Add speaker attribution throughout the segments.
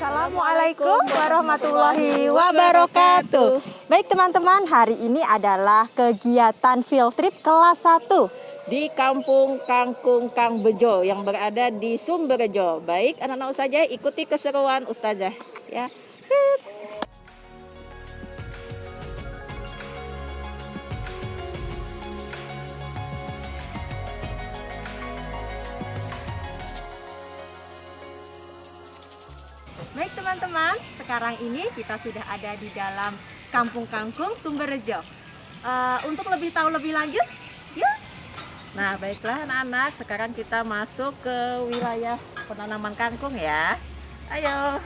Speaker 1: Assalamualaikum warahmatullahi wabarakatuh. Baik teman-teman, hari ini adalah kegiatan field trip kelas 1
Speaker 2: di Kampung Kangkung Kang Bejo yang berada di Sumberjo. Baik, anak-anak Ustazah, ikuti keseruan Ustazah ya.
Speaker 1: Baik teman-teman, sekarang ini kita sudah ada di dalam Kampung Kangkung Sumberjo. Untuk lebih tahu lebih lanjut, yuk.
Speaker 2: Nah, baiklah anak-anak, sekarang kita masuk ke wilayah penanaman kangkung ya. Ayo.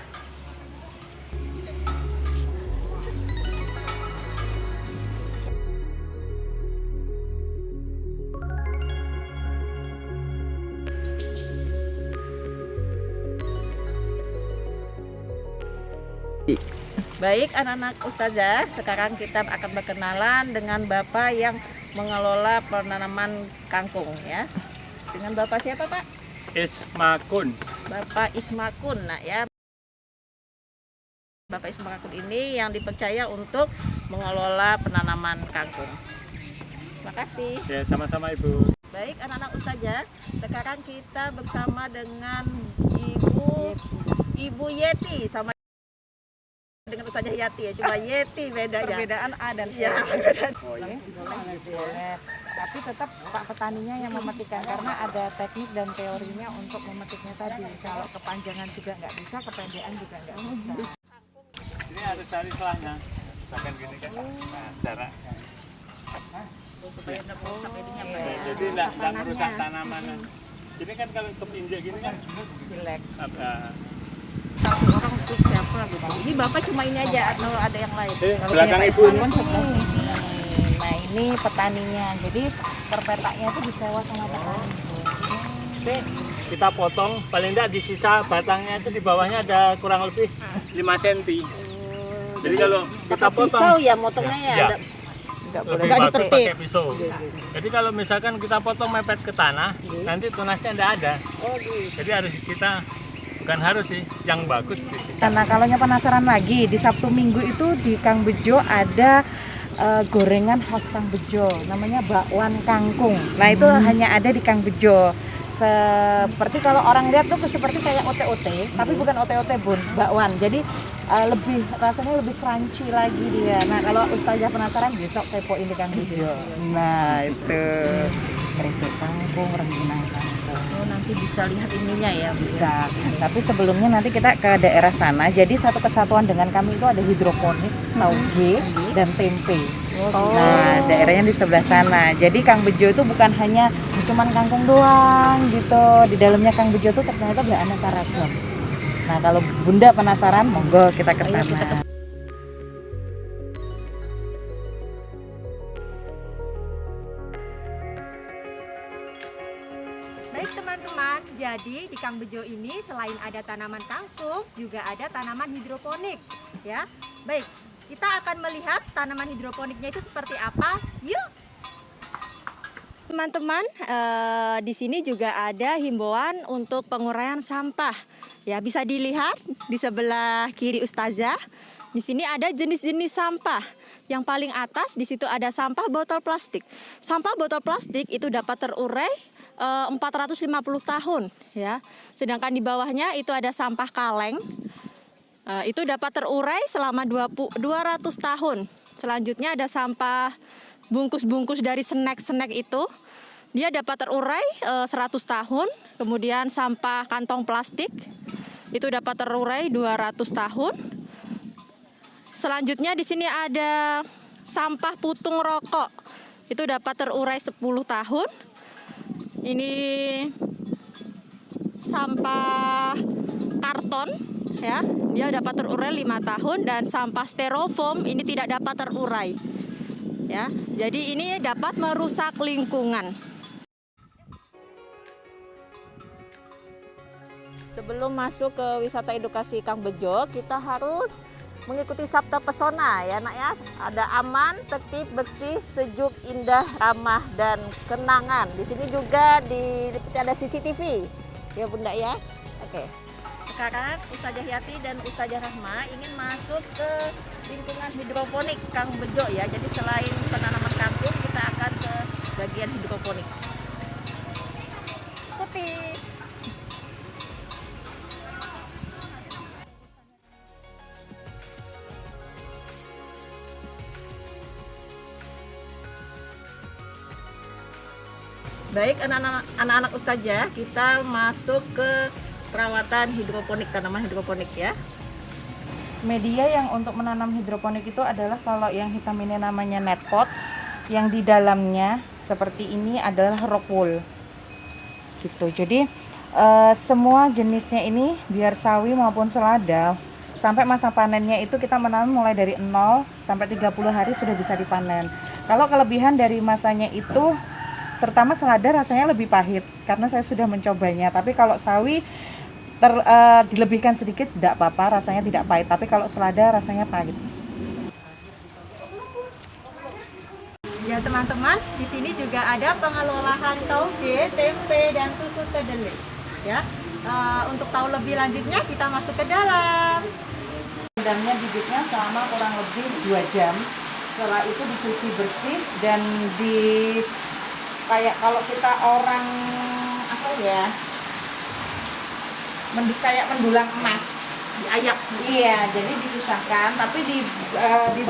Speaker 2: Baik anak-anak Ustazah, sekarang kita akan berkenalan dengan Bapak yang mengelola penanaman kangkung ya. Dengan Bapak siapa Pak?
Speaker 3: Ismakun.
Speaker 2: Bapak Ismakun. Nah ya, Bapak Ismakun ini yang dipercaya untuk mengelola penanaman kangkung. Terima kasih.
Speaker 3: Ya, sama-sama Ibu.
Speaker 2: Baik anak-anak Ustazah, sekarang kita bersama dengan Ibu Yeti sama dengan Ustazah Yati ya, cuma Yeti beda ya.
Speaker 4: Perbedaan A dan E.
Speaker 2: Ya,
Speaker 4: Boleh. Tapi tetap Pak petaninya yang memetikkan karena ada teknik dan teorinya untuk memetiknya tadi. Kalau kepanjangan juga nggak bisa, kependekan juga nggak bisa.
Speaker 3: Ini harus cari celahnya. Misalkan gini kan. Nah, cara.
Speaker 2: supaya tidak merusak ininya Pak ya.
Speaker 3: Jadi tidak merusak tanaman. Ini kan kalau kepinjak gini kan
Speaker 2: Jelek.
Speaker 3: apa?
Speaker 2: Satu orang untuk siapa gitu. Ini Bapak cuma ini aja atau ada yang lain?
Speaker 3: Belakang Ibu ini.
Speaker 4: Nah ini petaninya, jadi per petaknya itu disewa sama petani.
Speaker 3: Oke, kita potong paling tidak di sisa batangnya itu di bawahnya ada kurang lebih 5 cm. Jadi kalau kita potong
Speaker 2: Pisau ya motongnya ya.
Speaker 3: Ya.
Speaker 2: Nggak
Speaker 3: lebih
Speaker 2: nggak
Speaker 3: bagus
Speaker 2: dipetik.
Speaker 3: pakai pisau. Jadi kalau misalkan kita potong mepet ke tanah, nanti tunasnya tidak ada.
Speaker 2: Oh gitu.
Speaker 3: Jadi harus kita bukan harus sih, yang bagus di sisa.
Speaker 4: Karena kalau penasaran lagi, di Sabtu Minggu itu di Kang Bejo ada gorengan khas Kang Bejo, namanya bakwan kangkung. Nah itu hanya ada di Kang Bejo. Seperti kalau orang lihat tuh seperti kayak ote-ote, tapi bukan ote-ote bun, bakwan. Jadi lebih rasanya lebih crunchy lagi dia. Nah kalau Ustazah penasaran besok kepoin di Kang Bejo. Nah itu keripik kangkung, rengginang kangkung.
Speaker 2: Oh nanti bisa lihat ininya ya.
Speaker 4: Bisa. Tapi sebelumnya nanti kita ke daerah sana. Jadi satu kesatuan dengan kami itu ada hidroponik, tauge, dan tempe. Nah, daerahnya di sebelah sana. Jadi Kang Bejo itu bukan hanya cuman kangkung doang gitu. Di dalamnya Kang Bejo itu ternyata beraneka ragam. Nah, kalau Bunda penasaran, monggo kita ke
Speaker 2: Ayo
Speaker 4: sana.
Speaker 2: kita ke
Speaker 1: Baik teman-teman, jadi di Kang Bejo ini selain ada tanaman kangkung, juga ada tanaman hidroponik ya. Baik, kita akan melihat tanaman hidroponiknya itu seperti apa. Yuk. Teman-teman, di sini juga ada himbauan untuk penguraian sampah. Ya, bisa dilihat di sebelah kiri Ustazah. Di sini ada jenis-jenis sampah. Yang paling atas di situ ada sampah botol plastik. Sampah botol plastik itu dapat terurai 450 tahun ya. Sedangkan di bawahnya itu ada sampah kaleng. Itu dapat terurai selama 200 tahun. Selanjutnya ada sampah bungkus-bungkus dari snack-snack itu. Dia dapat terurai 100 tahun. Kemudian sampah kantong plastik itu dapat terurai 200 tahun. Selanjutnya di sini ada sampah putung rokok. Itu dapat terurai 10 tahun. Ini sampah karton ya, dia dapat terurai 5 tahun, dan sampah styrofoam ini tidak dapat terurai. Ya, jadi ini dapat merusak lingkungan.
Speaker 2: Sebelum masuk ke wisata edukasi Kang Bejo, kita harus mengikuti sabta pesona ya nak ya. Ada aman, tertib, bersih, sejuk, indah, ramah, dan kenangan. Di sini juga ada CCTV ya Bunda ya. Oke. sekarang Ustazah Yati dan Ustazah Rahma ingin masuk ke lingkungan hidroponik Kang Bejo ya. Jadi selain penanaman kangkung, kita akan ke bagian hidroponik. Ikuti. Baik anak-anak Ustazah, kita masuk ke perawatan hidroponik, tanaman hidroponik ya.
Speaker 4: Media yang untuk menanam hidroponik itu adalah kalau yang hitam ini namanya net pots, yang di dalamnya seperti ini adalah rock wool. Gitu. Jadi semua jenisnya ini biar sawi maupun selada sampai masa panennya itu kita menanam mulai dari 0 sampai 30 hari sudah bisa dipanen. Kalau kelebihan dari masanya itu terutama selada rasanya lebih pahit karena saya sudah mencobanya. Tapi kalau sawi dilebihkan sedikit tidak apa-apa, rasanya tidak pahit. Tapi kalau selada rasanya pahit.
Speaker 1: Ya teman-teman, di sini juga ada pengelolaan tauge, tempe, dan susu kedelai. Ya, untuk tahu lebih lanjutnya kita masuk ke dalam.
Speaker 4: Rendamnya bibitnya selama kurang lebih 2 jam. Setelah itu dicuci bersih dan kayak kalau kita orang apa ya, kayak mendulang emas, diayak. Iya, jadi dipisahkan, tapi di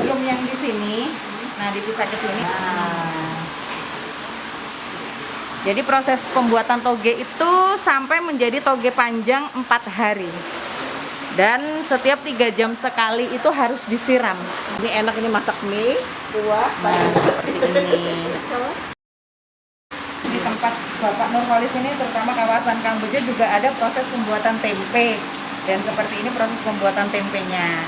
Speaker 4: drum yang di sini, nah dipisah ke sini. Nah. Jadi proses pembuatan toge itu sampai menjadi toge panjang 4 hari. Dan setiap 3 jam sekali itu harus disiram.
Speaker 2: Ini enak, ini masak mie, kuah,
Speaker 4: Seperti ini. Di tempat Bapak Nurholis ini, terutama kawasan Kang Bejo, juga ada proses pembuatan tempe. Dan seperti ini proses pembuatan tempenya.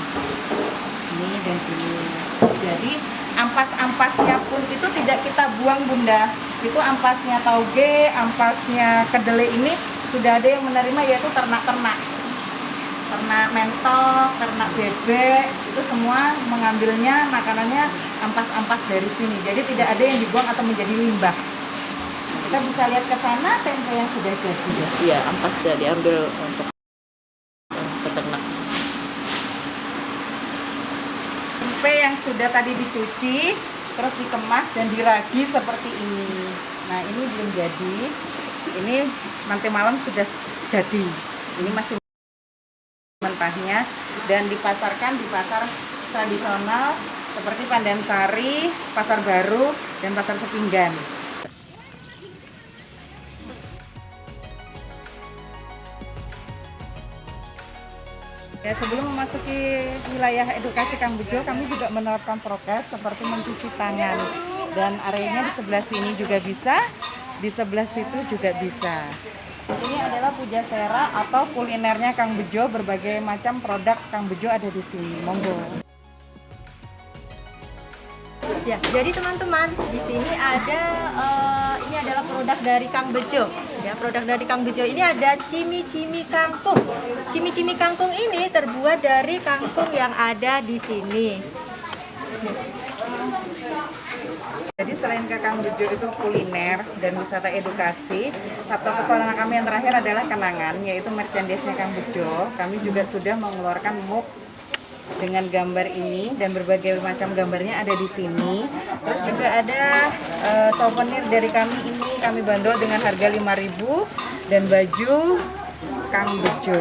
Speaker 4: Ini dan ini. Jadi ampas-ampasnya pun itu tidak kita buang, Bunda. Itu ampasnya tauge, ampasnya kedelai ini sudah ada yang menerima, yaitu ternak-ternak. Ternak mentok, ternak bebek, itu semua mengambilnya makanannya ampas-ampas dari sini. Jadi tidak ada yang dibuang atau menjadi limbah. Kita bisa lihat ke sana tempe yang sudah jadi.
Speaker 2: Iya, ampas sudah diambil untuk peternak.
Speaker 4: Tempe yang sudah tadi dicuci, terus dikemas dan diragi seperti ini. Nah, ini belum jadi. Ini nanti malam sudah jadi. Ini masih mentahnya dan dipasarkan di pasar tradisional seperti Pandansari, Pasar Baru, dan Pasar Sepinggan. Ya, sebelum memasuki wilayah edukasi Kang Bejo, kami juga menerapkan prokes seperti mencuci tangan. Dan areanya di sebelah sini juga bisa, di sebelah situ juga bisa. Ini adalah Pujasera atau kulinernya Kang Bejo, berbagai macam produk Kang Bejo ada di sini. Monggo.
Speaker 1: Ya, jadi teman-teman, di sini ada ini adalah produk dari Kang Bejo. Ya, produk dari Kang Bejo ini ada cimi-cimi kangkung. Cimi-cimi kangkung ini terbuat dari kangkung yang ada di sini.
Speaker 4: Jadi selain ke Kang Bejo itu kuliner dan wisata edukasi, Sabta Pesona kami yang terakhir adalah kenangan, yaitu merchandise-nya Kang Bejo. Kami juga sudah mengeluarkan mug dengan gambar ini dan berbagai macam gambarnya ada di sini. Terus juga ada souvenir dari kami ini, kami bandrol dengan harga 5.000 dan baju Kang Bejo.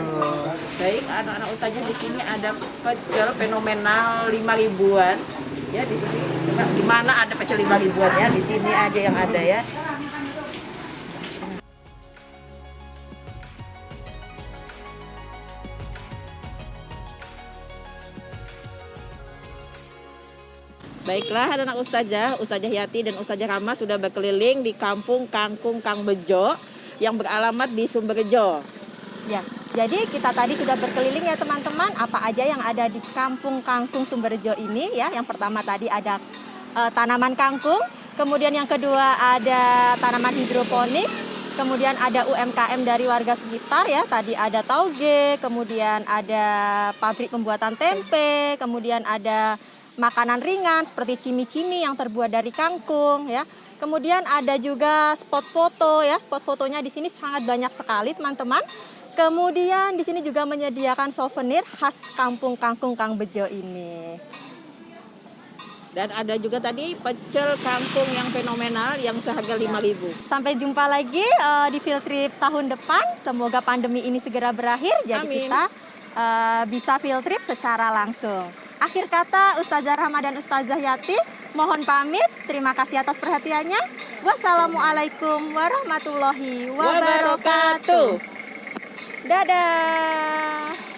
Speaker 2: Baik, anak-anak Ustazah, di sini ada pecel fenomenal 5.000-an. Ya, di sini. Di mana ada pecel 5.000-an ya? Di sini aja yang ada ya. Baiklah anak-anak Ustazah Yati dan Ustazah Rahma sudah berkeliling di kampung Kangkung Kang Bejo yang beralamat di Sumberjo.
Speaker 1: Ya, jadi kita tadi sudah berkeliling ya teman-teman, apa aja yang ada di kampung Kangkung Sumberjo ini ya. Yang pertama tadi ada tanaman kangkung, kemudian yang kedua ada tanaman hidroponik, kemudian ada UMKM dari warga sekitar ya. Tadi ada tauge, kemudian ada pabrik pembuatan tempe, kemudian ada makanan ringan seperti cimi-cimi yang terbuat dari kangkung ya. Kemudian ada juga spot foto ya. Spot fotonya di sini sangat banyak sekali teman-teman. Kemudian di sini juga menyediakan souvenir khas Kampung Kangkung Kang Bejo ini.
Speaker 2: Dan ada juga tadi pecel kangkung yang fenomenal yang seharga 5.000.
Speaker 1: Sampai jumpa lagi di field trip tahun depan. Semoga pandemi ini segera berakhir, jadi
Speaker 2: Amin.
Speaker 1: kita bisa field trip secara langsung. Akhir kata, Ustazah Rahma dan Ustazah Yati mohon pamit. Terima kasih atas perhatiannya. Wassalamualaikum warahmatullahi wabarakatuh. Dadah.